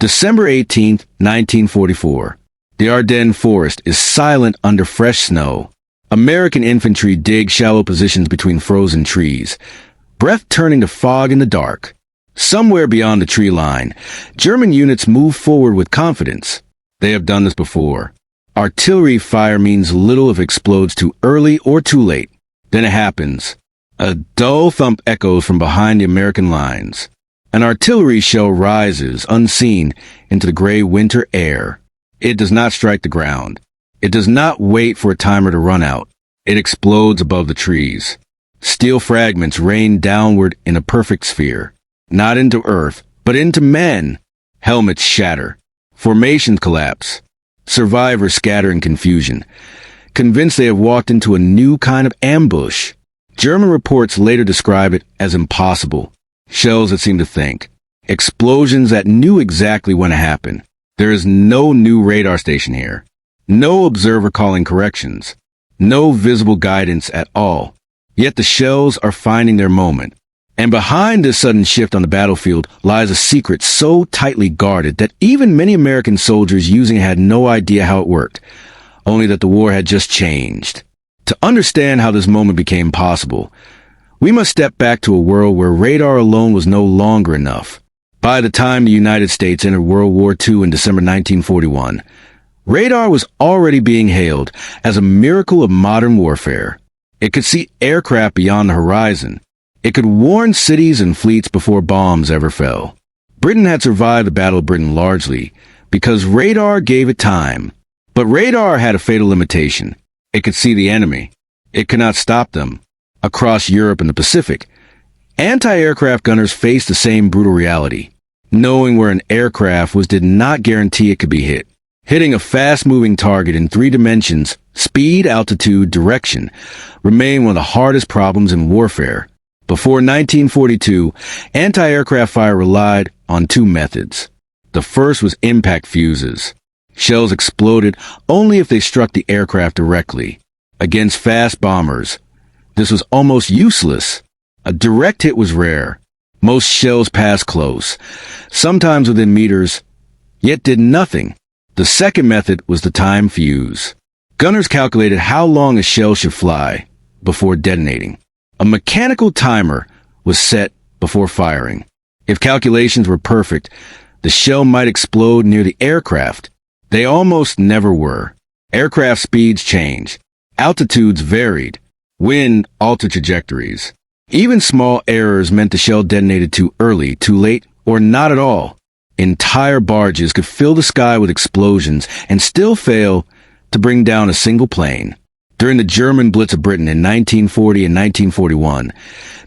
December 18, 1944. The Ardennes forest is silent under fresh snow. American infantry dig shallow positions between frozen trees, breath turning to fog in the dark. Somewhere beyond the tree line, German units move forward with confidence. They have done this before. Artillery fire means little if it explodes too early or too late. Then it happens. A dull thump echoes from behind the American lines. An artillery shell rises, unseen, into the gray winter air. It does not strike the ground. It does not wait for a timer to run out. It explodes above the trees. Steel fragments rain downward in a perfect sphere. Not into earth, but into men. Helmets shatter. Formations collapse. Survivors scatter in confusion, convinced they have walked into a new kind of ambush. German reports later describe it as impossible. Shells that seem to think. Explosions that knew exactly when to happen. There is no new radar station here. No observer calling corrections. No visible guidance at all. Yet the shells are finding their moment. And behind this sudden shift on the battlefield lies a secret so tightly guarded that even many American soldiers using it had no idea how it worked, only that the war had just changed. To understand how this moment became possible, we must step back to a world where radar alone was no longer enough. By the time the United States entered World War II in December 1941, radar was already being hailed as a miracle of modern warfare. It could see aircraft beyond the horizon. It could warn cities and fleets before bombs ever fell. Britain had survived the Battle of Britain largely because radar gave it time. But radar had a fatal limitation. It could see the enemy. It could not stop them. Across Europe and the Pacific, anti-aircraft gunners faced the same brutal reality. Knowing where an aircraft was did not guarantee it could be hit. Hitting a fast-moving target in 3 dimensions, speed, altitude, direction, remained one of the hardest problems in warfare. Before 1942, anti-aircraft fire relied on 2 methods. The first was impact fuses. Shells exploded only if they struck the aircraft directly. Against fast bombers, this was almost useless. A direct hit was rare. Most shells passed close, sometimes within meters, yet did nothing. The second method was the time fuse. Gunners calculated how long a shell should fly before detonating. A mechanical timer was set before firing. If calculations were perfect, the shell might explode near the aircraft. They almost never were. Aircraft speeds changed. Altitudes varied. Wind altered trajectories. Even small errors meant the shell detonated too early, too late, or not at all. Entire barges could fill the sky with explosions and still fail to bring down a single plane. During the German Blitz of Britain in 1940 and 1941,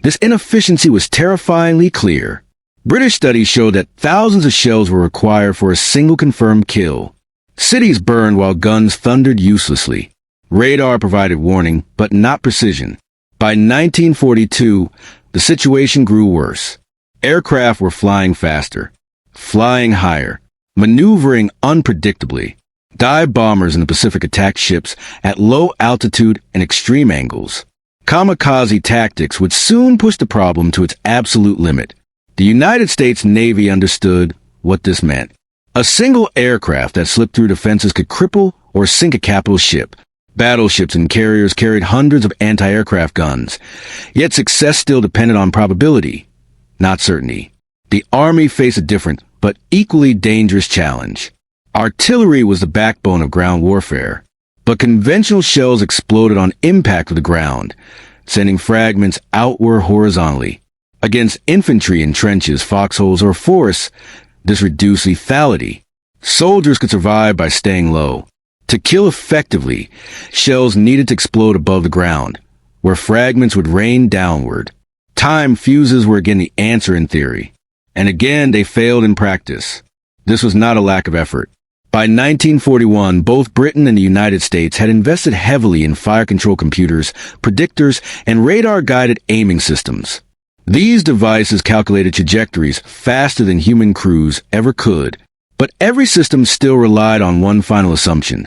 this inefficiency was terrifyingly clear. British studies showed that thousands of shells were required for a single confirmed kill. Cities burned while guns thundered uselessly. Radar provided warning, but not precision. By 1942, the situation grew worse. Aircraft were flying faster, flying higher, maneuvering unpredictably. Dive bombers in the Pacific attacked ships at low altitude and extreme angles. Kamikaze tactics would soon push the problem to its absolute limit. The United States Navy understood what this meant. A single aircraft that slipped through defenses could cripple or sink a capital ship. Battleships and carriers carried hundreds of anti-aircraft guns. Yet success still depended on probability, not certainty. The Army faced a different, but equally dangerous challenge. Artillery was the backbone of ground warfare, but conventional shells exploded on impact with the ground, sending fragments outward horizontally. Against infantry in trenches, foxholes, or forests, this reduced lethality. Soldiers could survive by staying low. To kill effectively, shells needed to explode above the ground, where fragments would rain downward. Time fuses were again the answer in theory, and again they failed in practice. This was not a lack of effort. By 1941, both Britain and the United States had invested heavily in fire control computers, predictors, and radar-guided aiming systems. These devices calculated trajectories faster than human crews ever could, but every system still relied on one final assumption.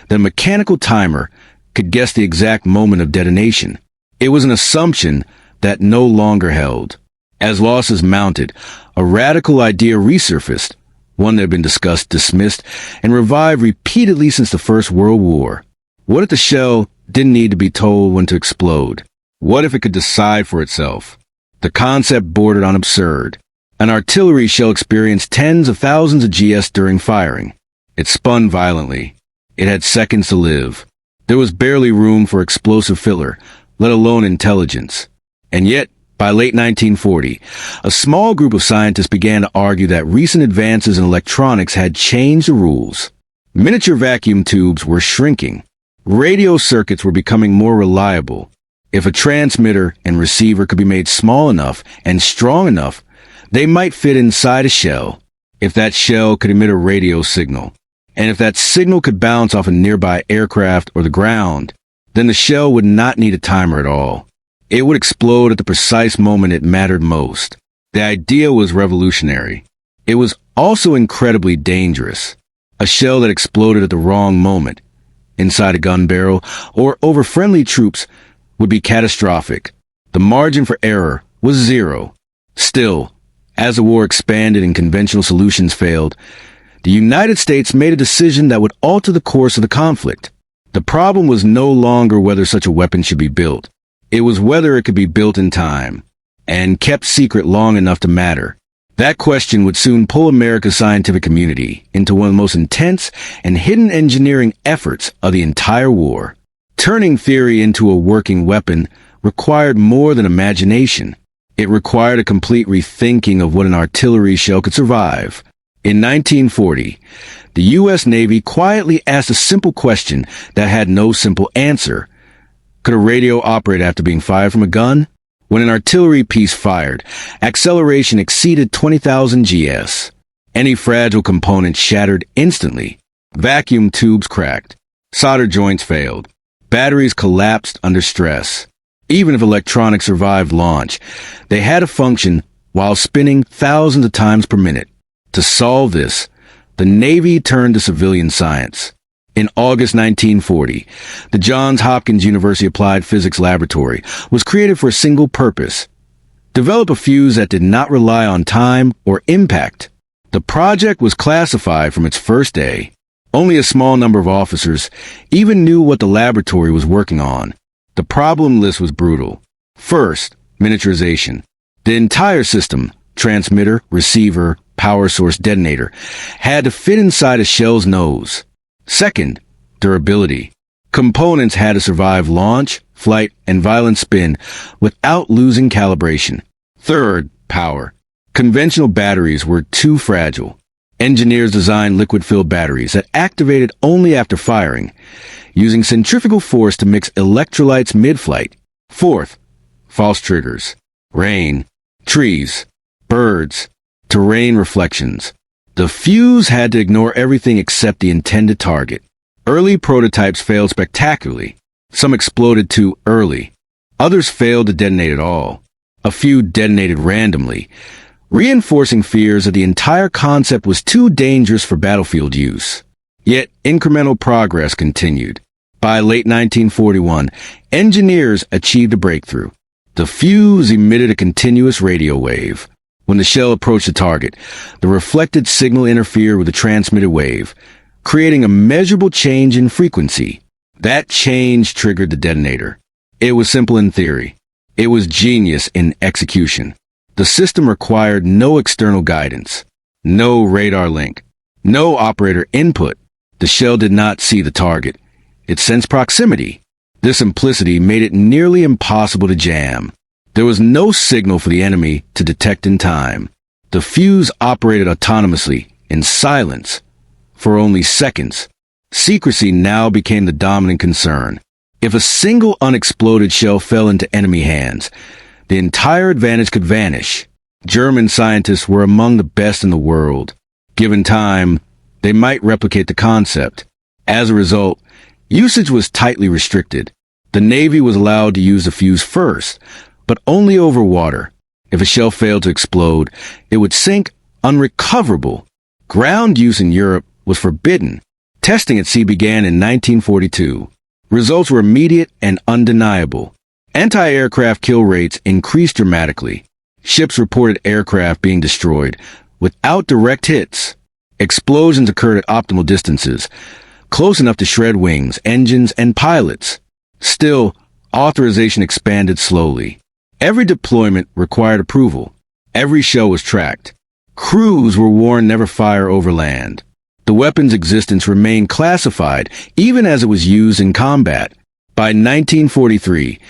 The mechanical timer could guess the exact moment of detonation. It was an assumption that no longer held. As losses mounted, a radical idea resurfaced. one that had been discussed, dismissed, and revived repeatedly since the First World War. What if the shell didn't need to be told when to explode? What if it could decide for itself? The concept bordered on absurd. An artillery shell experienced tens of thousands of GS during firing. It spun violently. It had seconds to live. There was barely room for explosive filler, let alone intelligence. And yet, by late 1940, a small group of scientists began to argue that recent advances in electronics had changed the rules. Miniature vacuum tubes were shrinking. Radio circuits were becoming more reliable. If a transmitter and receiver could be made small enough and strong enough, they might fit inside a shell. If that shell could emit a radio signal, and if that signal could bounce off a nearby aircraft or the ground, then the shell would not need a timer at all. It would explode at the precise moment it mattered most. The idea was revolutionary. It was also incredibly dangerous. A shell that exploded at the wrong moment, inside a gun barrel, or over friendly troops, would be catastrophic. The margin for error was zero. Still, as the war expanded and conventional solutions failed, the United States made a decision that would alter the course of the conflict. The problem was no longer whether such a weapon should be built. It was whether it could be built in time, and kept secret long enough to matter. That question would soon pull America's scientific community into one of the most intense and hidden engineering efforts of the entire war. Turning theory into a working weapon required more than imagination. It required a complete rethinking of what an artillery shell could survive. In 1940, the U.S. Navy quietly asked a simple question that had no simple answer. Could a radio operate after being fired from a gun? When an artillery piece fired, acceleration exceeded 20,000 GS. Any fragile component shattered instantly. Vacuum tubes cracked. Solder joints failed. Batteries collapsed under stress. Even if electronics survived launch, they had to function while spinning thousands of times per minute. To solve this, the Navy turned to civilian science. In August 1940, the Johns Hopkins University Applied Physics Laboratory was created for a single purpose: develop a fuse that did not rely on time or impact. The project was classified from its first day. Only a small number of officers even knew what the laboratory was working on. The problem list was brutal. First, miniaturization. The entire system, transmitter, receiver, power source, detonator, had to fit inside a shell's nose. Second, durability. Components had to survive launch, flight, and violent spin without losing calibration. Third, power. Conventional batteries were too fragile. Engineers designed liquid-filled batteries that activated only after firing, using centrifugal force to mix electrolytes mid-flight. Fourth, false triggers. Rain, trees, birds, terrain reflections. The fuse had to ignore everything except the intended target. Early prototypes failed spectacularly. Some exploded too early. Others failed to detonate at all. A few detonated randomly, reinforcing fears that the entire concept was too dangerous for battlefield use. Yet incremental progress continued. By late 1941, engineers achieved a breakthrough. The fuse emitted a continuous radio wave. When the shell approached the target, the reflected signal interfered with the transmitted wave, creating a measurable change in frequency. That change triggered the detonator. It was simple in theory. It was genius in execution. The system required no external guidance, no radar link, no operator input. The shell did not see the target. It sensed proximity. This simplicity made it nearly impossible to jam. There was no signal for the enemy to detect in time. The fuse operated autonomously, in silence, for only seconds. Secrecy now became the dominant concern. If a single unexploded shell fell into enemy hands, the entire advantage could vanish. German scientists were among the best in the world. Given time, they might replicate the concept. As a result, usage was tightly restricted. The Navy was allowed to use the fuse first, but only over water. If a shell failed to explode, it would sink unrecoverable. Ground use in Europe was forbidden. Testing at sea began in 1942. Results were immediate and undeniable. Anti-aircraft kill rates increased dramatically. Ships reported aircraft being destroyed without direct hits. Explosions occurred at optimal distances, close enough to shred wings, engines, and pilots. Still, authorization expanded slowly. Every deployment required approval. Every shell was tracked. Crews were warned never fire over land. The weapon's existence remained classified, even as it was used in combat. By 1943,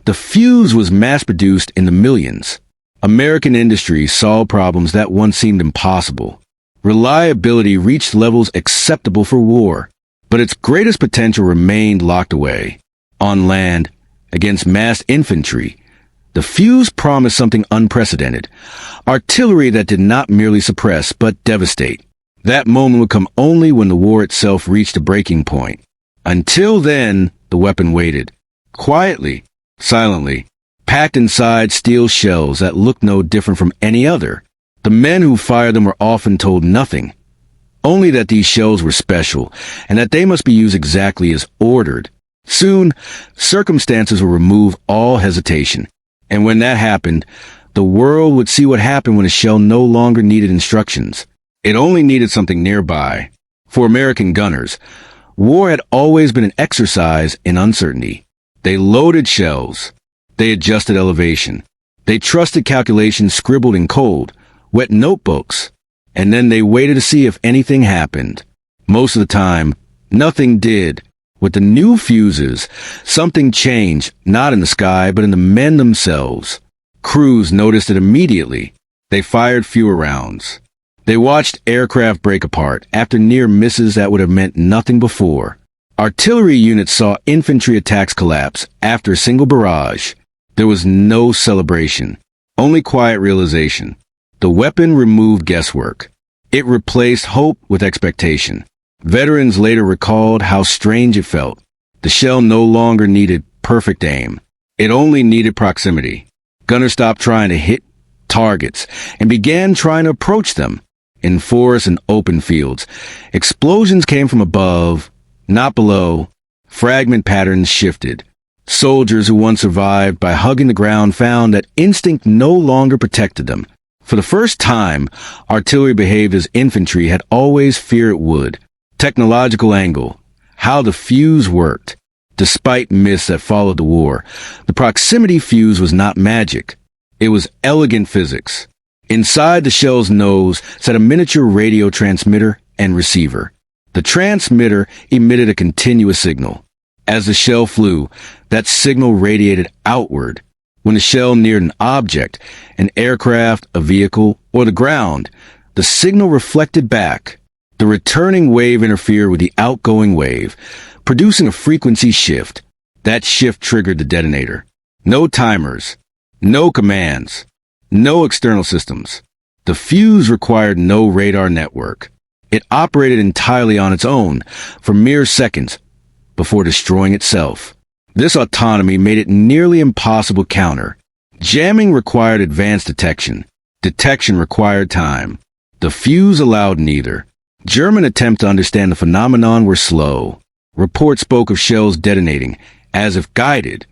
the fuse was mass-produced in the millions. American industry solved problems that once seemed impossible. Reliability reached levels acceptable for war, but its greatest potential remained locked away. On land, against massed infantry, the fuse promised something unprecedented. Artillery that did not merely suppress, but devastate. That moment would come only when the war itself reached a breaking point. Until then, the weapon waited. Quietly, silently, packed inside steel shells that looked no different from any other. The men who fired them were often told nothing. Only that these shells were special, and that they must be used exactly as ordered. Soon, circumstances will remove all hesitation. And when that happened, the world would see what happened when a shell no longer needed instructions. It only needed something nearby. For American gunners, war had always been an exercise in uncertainty. They loaded shells. They adjusted elevation. They trusted calculations scribbled in cold, wet notebooks. And then they waited to see if anything happened. Most of the time, nothing did. With the new fuses, something changed, not in the sky, but in the men themselves. Crews noticed it immediately. They fired fewer rounds. They watched aircraft break apart after near misses that would have meant nothing before. Artillery units saw infantry attacks collapse after a single barrage. There was no celebration, only quiet realization. The weapon removed guesswork. It replaced hope with expectation. Veterans later recalled how strange it felt. The shell no longer needed perfect aim. It only needed proximity. Gunners stopped trying to hit targets and began trying to approach them. In forests and open fields, explosions came from above, not below. Fragment patterns shifted. Soldiers who once survived by hugging the ground found that instinct no longer protected them. For the first time, artillery behaved as infantry had always feared it would. Technological angle. How the fuse worked. Despite myths that followed the war, the proximity fuse was not magic. It was elegant physics. Inside the shell's nose sat a miniature radio transmitter and receiver. The transmitter emitted a continuous signal. As the shell flew, that signal radiated outward. When the shell neared an object, an aircraft, a vehicle, or the ground, the signal reflected back. The returning wave interfered with the outgoing wave, producing a frequency shift. That shift triggered the detonator. No timers, no commands, no external systems. The fuse required no radar network. It operated entirely on its own for mere seconds before destroying itself. This autonomy made it nearly impossible to counter. Jamming required advanced detection. Detection required time. The fuse allowed neither. German attempts to understand the phenomenon were slow. Reports spoke of shells detonating, as if guided.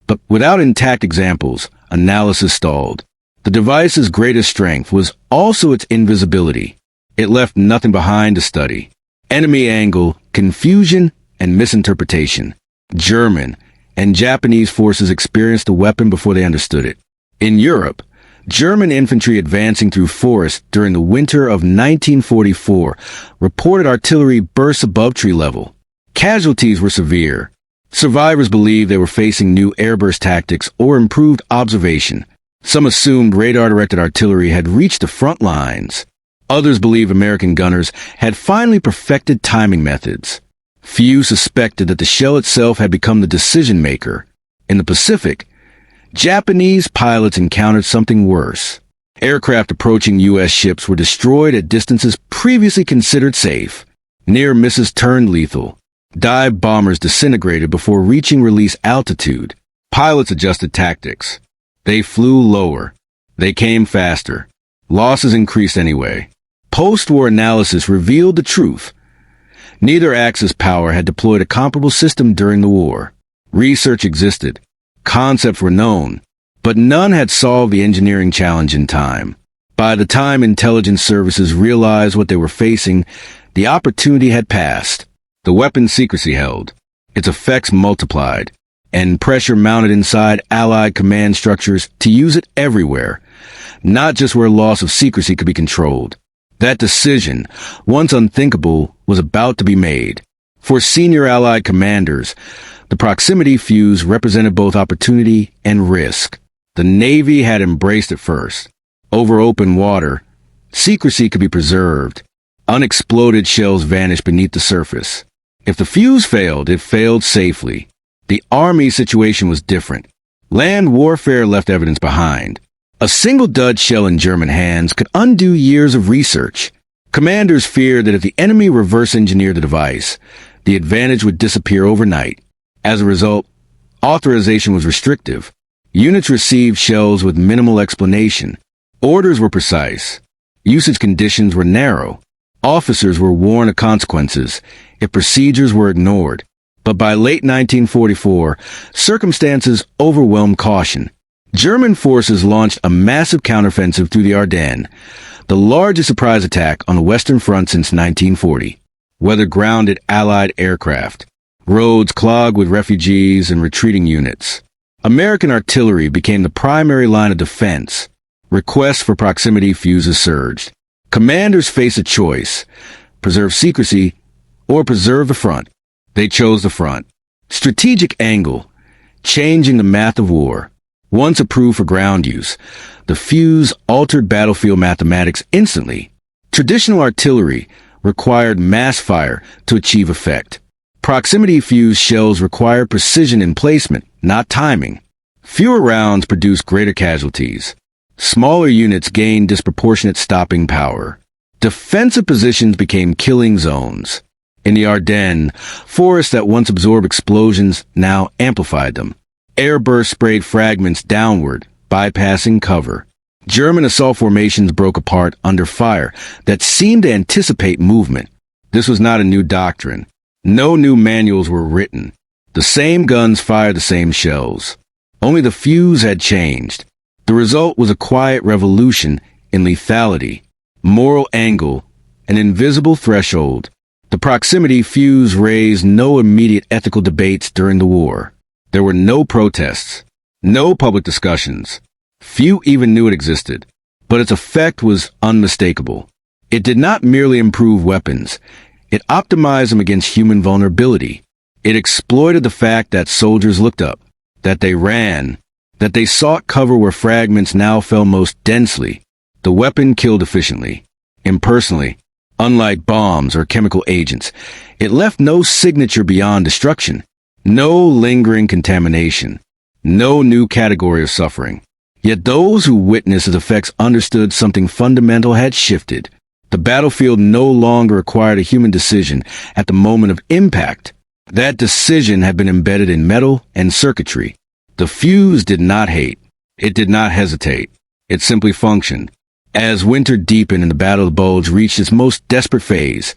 But without intact examples, analysis stalled. The device's greatest strength was also its invisibility. It left nothing behind to study. Enemy angle, confusion, and misinterpretation. German and Japanese forces experienced the weapon before they understood it. In Europe, German infantry advancing through forests during the winter of 1944 reported artillery bursts above tree level. Casualties were severe. Survivors believed they were facing new airburst tactics or improved observation. Some assumed radar-directed artillery had reached the front lines. Others believed American gunners had finally perfected timing methods. Few suspected that the shell itself had become the decision-maker. In the Pacific, Japanese pilots encountered something worse. Aircraft approaching U.S. ships were destroyed at distances previously considered safe. Near misses turned lethal. Dive bombers disintegrated before reaching release altitude. Pilots adjusted tactics. They flew lower. They came faster. Losses increased anyway. Post-war analysis revealed the truth. Neither Axis power had deployed a comparable system during the war. Research existed. Concepts were known. But none had solved the engineering challenge in time. By the time intelligence services realized what they were facing, the opportunity had passed. The weapon's secrecy held, its effects multiplied, and pressure mounted inside Allied command structures to use it everywhere, not just where loss of secrecy could be controlled. That decision, once unthinkable, was about to be made. For senior Allied commanders, the proximity fuse represented both opportunity and risk. The Navy had embraced it first. Over open water, secrecy could be preserved. Unexploded shells vanished beneath the surface. If the fuse failed, it failed safely. The Army situation was different. Land warfare left evidence behind. A single dud shell in German hands could undo years of research. Commanders feared that if the enemy reverse-engineered the device, the advantage would disappear overnight. As a result, authorization was restrictive. Units received shells with minimal explanation. Orders were precise. Usage conditions were narrow. Officers were warned of consequences if procedures were ignored. But by late 1944, circumstances overwhelmed caution. German forces launched a massive counteroffensive through the Ardennes, the largest surprise attack on the Western Front since 1940. Weather-grounded Allied aircraft, roads clogged with refugees and retreating units. American artillery became the primary line of defense. Requests for proximity fuses surged. Commanders faced a choice: preserve secrecy or preserve the front. They chose the front. Strategic angle, changing the math of war. Once approved for ground use, the fuse altered battlefield mathematics instantly. Traditional artillery required mass fire to achieve effect. Proximity fuse shells required precision in placement, not timing. Fewer rounds produced greater casualties. Smaller units gained disproportionate stopping power. Defensive positions became killing zones. In the Ardennes, forests that once absorbed explosions now amplified them. Airbursts sprayed fragments downward, bypassing cover. German assault formations broke apart under fire that seemed to anticipate movement. This was not a new doctrine. No new manuals were written. The same guns fired the same shells. Only the fuse had changed. The result was a quiet revolution in lethality, moral angle, an invisible threshold. The proximity fuse raised no immediate ethical debates during the war. There were no protests, no public discussions. Few even knew it existed, but its effect was unmistakable. It did not merely improve weapons. It optimized them against human vulnerability. It exploited the fact that soldiers looked up, that they ran, that they sought cover where fragments now fell most densely. The weapon killed efficiently, impersonally. Unlike bombs or chemical agents, it left no signature beyond destruction. No lingering contamination. No new category of suffering. Yet those who witnessed its effects understood something fundamental had shifted. The battlefield no longer required a human decision at the moment of impact. That decision had been embedded in metal and circuitry. The fuse did not hate. It did not hesitate. It simply functioned. As winter deepened and the Battle of the Bulge reached its most desperate phase,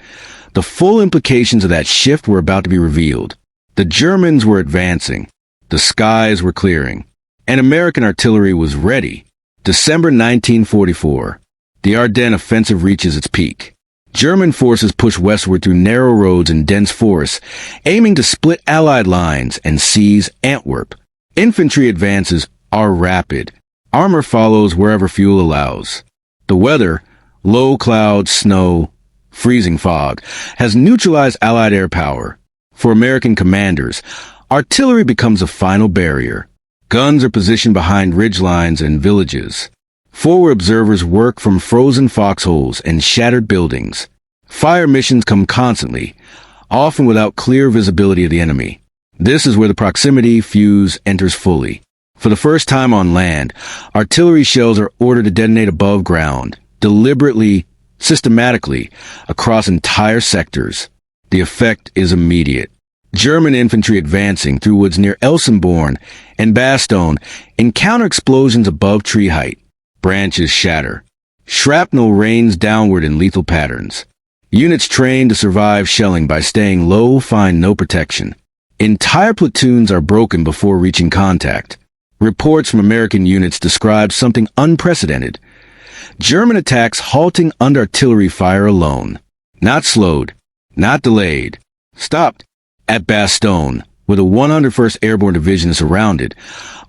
the full implications of that shift were about to be revealed. The Germans were advancing. The skies were clearing. And American artillery was ready. December 1944. The Ardennes offensive reaches its peak. German forces push westward through narrow roads and dense forests, aiming to split Allied lines and seize Antwerp. Infantry advances are rapid. Armor follows wherever fuel allows. The weather, low clouds, snow, freezing fog, has neutralized Allied air power. For American commanders, artillery becomes a final barrier. Guns are positioned behind ridgelines and villages. Forward observers work from frozen foxholes and shattered buildings. Fire missions come constantly, often without clear visibility of the enemy. This is where the proximity fuse enters fully. For the first time on land, artillery shells are ordered to detonate above ground, deliberately, systematically, across entire sectors. The effect is immediate. German infantry advancing through woods near Elsenborn and Bastogne encounter explosions above tree height. Branches shatter. Shrapnel rains downward in lethal patterns. Units trained to survive shelling by staying low find no protection. Entire platoons are broken before reaching contact. Reports from American units describe something unprecedented. German attacks halting under artillery fire alone. Not slowed, not delayed, stopped at Bastogne, where the 101st Airborne Division is surrounded.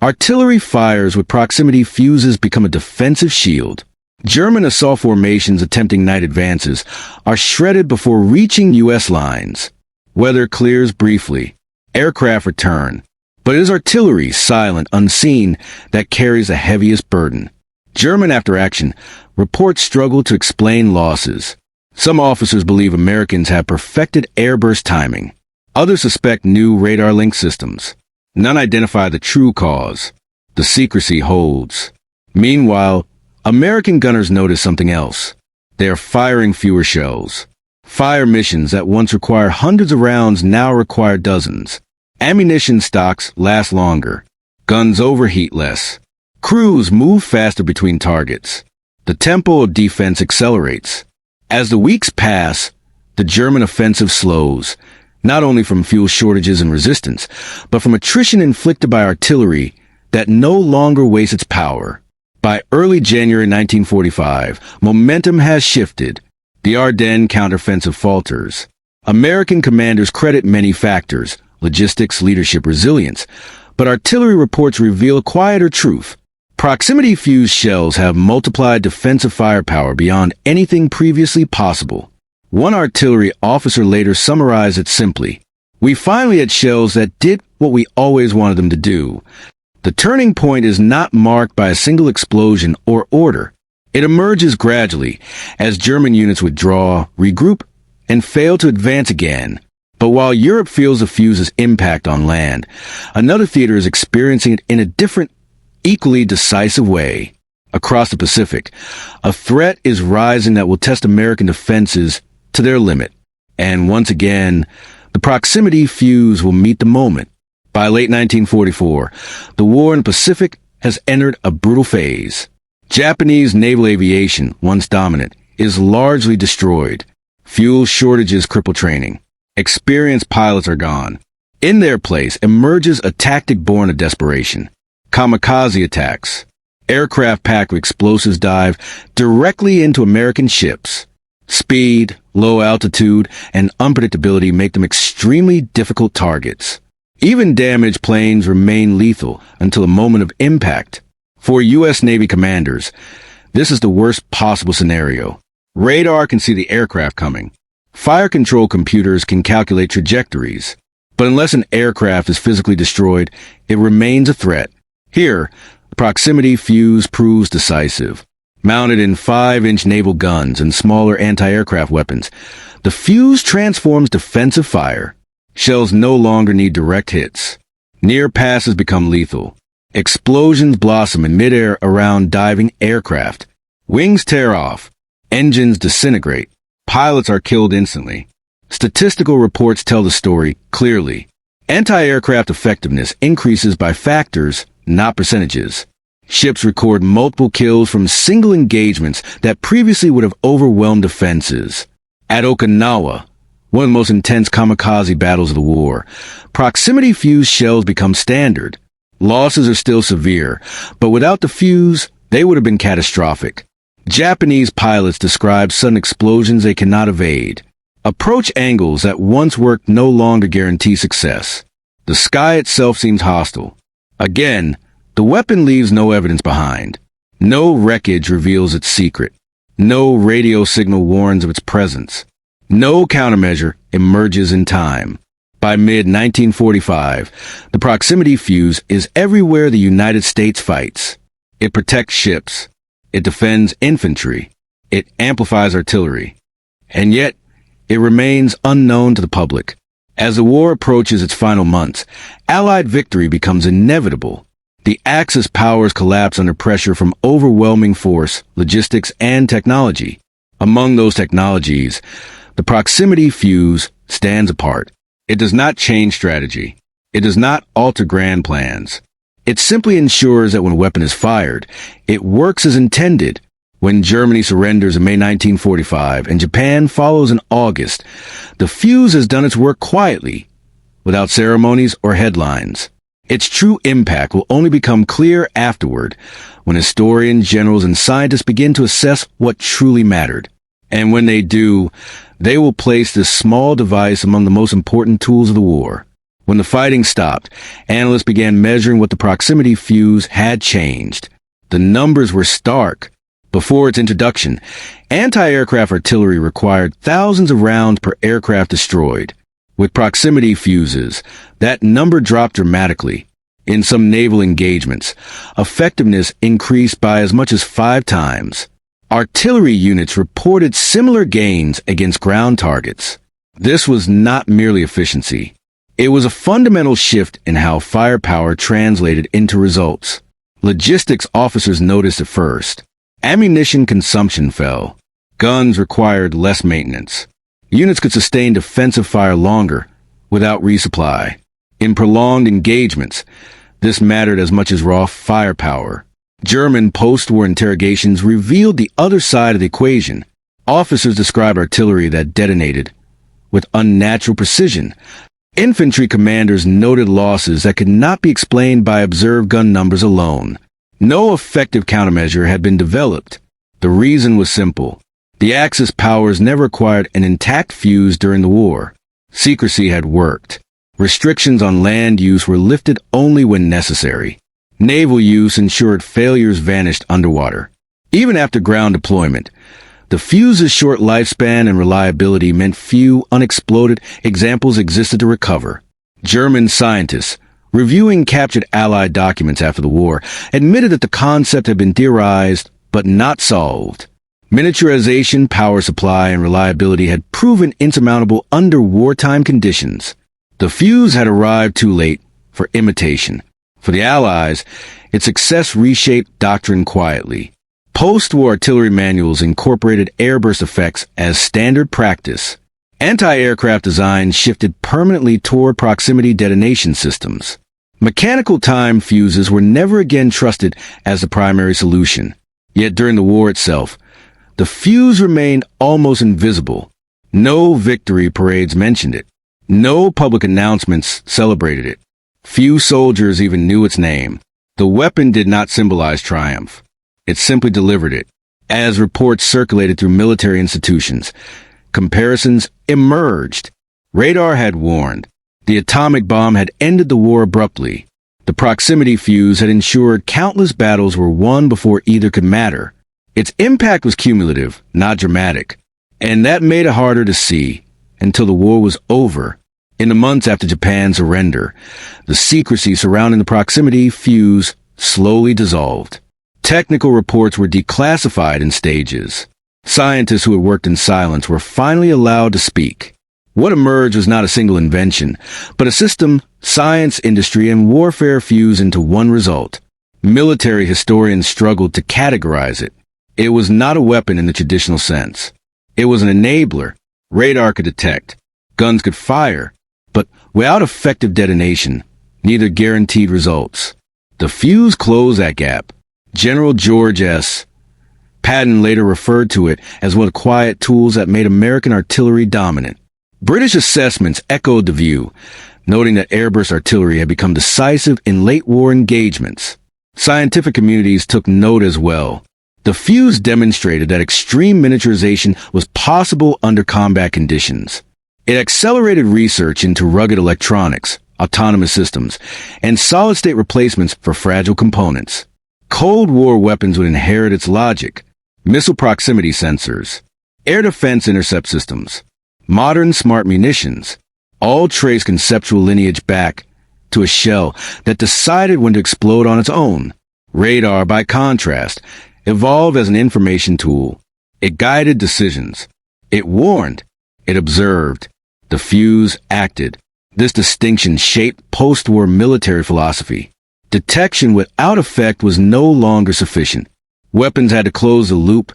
Artillery fires with proximity fuses become a defensive shield. German assault formations attempting night advances are shredded before reaching U.S. lines. Weather clears briefly. Aircraft return. But it is artillery, silent, unseen, that carries the heaviest burden. German after-action reports struggle to explain losses. Some officers believe Americans have perfected airburst timing. Others suspect new radar-link systems. None identify the true cause. The secrecy holds. Meanwhile, American gunners notice something else. They are firing fewer shells. Fire missions that once required hundreds of rounds now require dozens. Ammunition stocks last longer. Guns overheat less. Crews move faster between targets. The tempo of defense accelerates. As the weeks pass, the German offensive slows, not only from fuel shortages and resistance, but from attrition inflicted by artillery that no longer wastes its power. By early January 1945, momentum has shifted. The Ardennes counteroffensive falters. American commanders credit many factors: logistics, leadership, resilience. But artillery reports reveal a quieter truth. Proximity-fused shells have multiplied defensive firepower beyond anything previously possible. One artillery officer later summarized it simply: "We finally had shells that did what we always wanted them to do." The turning point is not marked by a single explosion or order. It emerges gradually as German units withdraw, regroup, and fail to advance again. But while Europe feels the fuse's impact on land, another theater is experiencing it in a different, equally decisive way. Across the Pacific, a threat is rising that will test American defenses to their limit. And once again, the proximity fuse will meet the moment. By late 1944, the war in the Pacific has entered a brutal phase. Japanese naval aviation, once dominant, is largely destroyed. Fuel shortages cripple training. Experienced pilots are gone. In their place emerges a tactic born of desperation: kamikaze attacks. Aircraft packed with explosives dive directly into American ships. Speed, low altitude, and unpredictability make them extremely difficult targets. Even damaged planes remain lethal until a moment of impact. For U.S. Navy commanders, this is the worst possible scenario. Radar can see the aircraft coming. Fire control computers can calculate trajectories. But unless an aircraft is physically destroyed, it remains a threat. Here, the proximity fuse proves decisive. Mounted in 5-inch naval guns and smaller anti-aircraft weapons, the fuse transforms defensive fire. Shells no longer need direct hits. Near passes become lethal. Explosions blossom in midair around diving aircraft. Wings tear off. Engines disintegrate. Pilots are killed instantly. Statistical reports tell the story clearly. Anti-aircraft effectiveness increases by factors, not percentages. Ships record multiple kills from single engagements that previously would have overwhelmed defenses. At Okinawa, one of the most intense kamikaze battles of the war, proximity-fused shells become standard. Losses are still severe, but without the fuse, they would have been catastrophic. Japanese pilots describe sudden explosions they cannot evade. Approach angles that once worked no longer guarantee success. The sky itself seems hostile. Again, the weapon leaves no evidence behind. No wreckage reveals its secret. No radio signal warns of its presence. No countermeasure emerges in time. By mid-1945, the proximity fuse is everywhere the United States fights. It protects ships. It defends infantry. It amplifies artillery. And yet, it remains unknown to the public. As the war approaches its final months, Allied victory becomes inevitable. The Axis powers collapse under pressure from overwhelming force, logistics, and technology. Among those technologies, the proximity fuse stands apart. It does not change strategy. It does not alter grand plans. It simply ensures that when a weapon is fired, it works as intended. When Germany surrenders in May 1945 and Japan follows in August, the fuse has done its work quietly, without ceremonies or headlines. Its true impact will only become clear afterward, when historians, generals, and scientists begin to assess what truly mattered. And when they do, they will place this small device among the most important tools of the war. When the fighting stopped, analysts began measuring what the proximity fuse had changed. The numbers were stark. Before its introduction, anti-aircraft artillery required thousands of rounds per aircraft destroyed. With proximity fuses, that number dropped dramatically. In some naval engagements, effectiveness increased by as much as 5 times. Artillery units reported similar gains against ground targets. This was not merely efficiency. It was a fundamental shift in how firepower translated into results. Logistics officers noticed it first. Ammunition consumption fell. Guns required less maintenance. Units could sustain defensive fire longer without resupply. In prolonged engagements, this mattered as much as raw firepower. German post-war interrogations revealed the other side of the equation. Officers described artillery that detonated with unnatural precision. Infantry commanders noted losses that could not be explained by observed gun numbers alone. No effective countermeasure had been developed. The reason was simple. The Axis powers never acquired an intact fuse during the war. Secrecy had worked. Restrictions on land use were lifted only when necessary. Naval use ensured failures vanished underwater. Even after ground deployment, the fuse's short lifespan and reliability meant few unexploded examples existed to recover. German scientists, reviewing captured Allied documents after the war, admitted that the concept had been theorized but not solved. Miniaturization, power supply, and reliability had proven insurmountable under wartime conditions. The fuse had arrived too late for imitation. For the Allies, its success reshaped doctrine quietly. Post-war artillery manuals incorporated airburst effects as standard practice. Anti-aircraft design shifted permanently toward proximity detonation systems. Mechanical time fuses were never again trusted as the primary solution. Yet during the war itself, the fuse remained almost invisible. No victory parades mentioned it. No public announcements celebrated it. Few soldiers even knew its name. The weapon did not symbolize triumph. It simply delivered it. As reports circulated through military institutions, comparisons emerged. Radar had warned. The atomic bomb had ended the war abruptly. The proximity fuse had ensured countless battles were won before either could matter. Its impact was cumulative, not dramatic. And that made it harder to see until the war was over. In the months after Japan's surrender, the secrecy surrounding the proximity fuse slowly dissolved. Technical reports were declassified in stages. Scientists who had worked in silence were finally allowed to speak. What emerged was not a single invention, but a system science, industry, and warfare fused into one result. Military historians struggled to categorize it. It was not a weapon in the traditional sense. It was an enabler. Radar could detect. Guns could fire. But without effective detonation, neither guaranteed results. The fuse closed that gap. General George S. Patton later referred to it as one of the quiet tools that made American artillery dominant. British assessments echoed the view, noting that airburst artillery had become decisive in late war engagements. Scientific communities took note as well. The fuse demonstrated that extreme miniaturization was possible under combat conditions. It accelerated research into rugged electronics, autonomous systems, and solid-state replacements for fragile components. Cold War weapons would inherit its logic. Missile proximity sensors, air defense intercept systems, modern smart munitions, all trace conceptual lineage back to a shell that decided when to explode on its own. Radar, by contrast, evolved as an information tool. It guided decisions. It warned. It observed. The fuse acted. This distinction shaped post-war military philosophy. Detection without effect was no longer sufficient. Weapons had to close the loop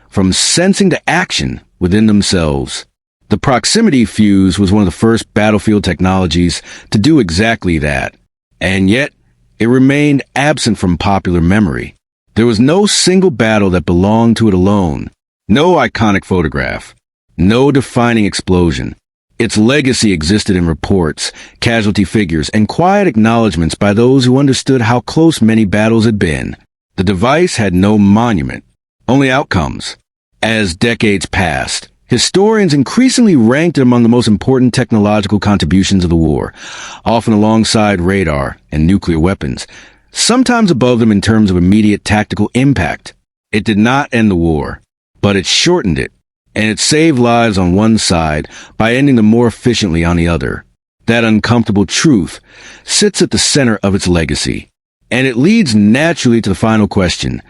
from sensing to action within themselves. The proximity fuse was one of the first battlefield technologies to do exactly that. And yet, it remained absent from popular memory. There was no single battle that belonged to it alone. No iconic photograph. No defining explosion. Its legacy existed in reports, casualty figures, and quiet acknowledgments by those who understood how close many battles had been. The device had no monument, only outcomes. As decades passed, historians increasingly ranked it among the most important technological contributions of the war, often alongside radar and nuclear weapons, sometimes above them in terms of immediate tactical impact. It did not end the war, but it shortened it, and it saved lives on one side by ending them more efficiently on the other. That uncomfortable truth sits at the center of its legacy, and it leads naturally to the final question: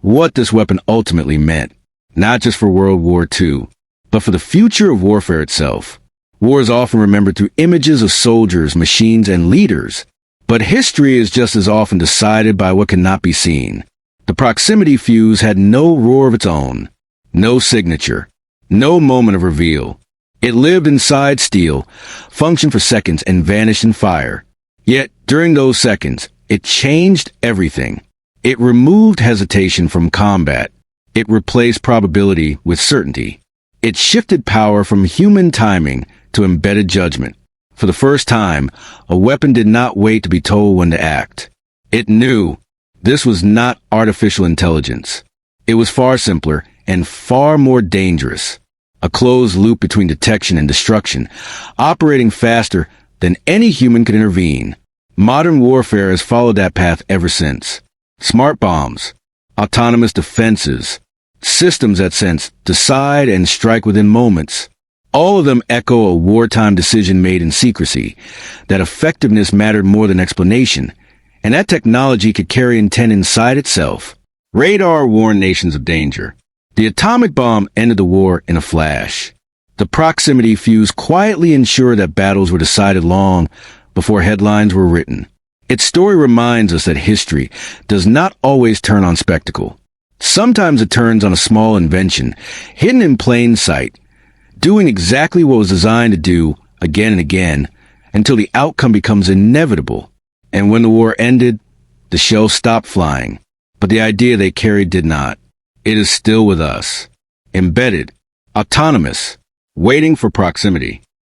what this weapon ultimately meant, not just for World War II, but for the future of warfare itself. War is often remembered through images of soldiers, machines, and leaders, but history is just as often decided by what cannot be seen. The proximity fuse had no roar of its own, no signature, no moment of reveal. It lived inside steel, functioned for seconds, and vanished in fire. Yet, during those seconds, it changed everything. It removed hesitation from combat. It replaced probability with certainty. It shifted power from human timing to embedded judgment. For the first time, a weapon did not wait to be told when to act. It knew this was not artificial intelligence. It was far simpler and far more dangerous. A closed loop between detection and destruction, operating faster than any human could intervene. Modern warfare has followed that path ever since. Smart bombs, autonomous defenses, systems that sense, decide, and strike within moments. All of them echo a wartime decision made in secrecy, that effectiveness mattered more than explanation, and that technology could carry intent inside itself. Radar warned nations of danger. The atomic bomb ended the war in a flash. The proximity fuse quietly ensured that battles were decided long before headlines were written. Its story reminds us that history does not always turn on spectacle. Sometimes it turns on a small invention, hidden in plain sight, doing exactly what it was designed to do again and again, until the outcome becomes inevitable. And when the war ended, the shells stopped flying, but the idea they carried did not. It is still with us, embedded, autonomous, waiting for proximity.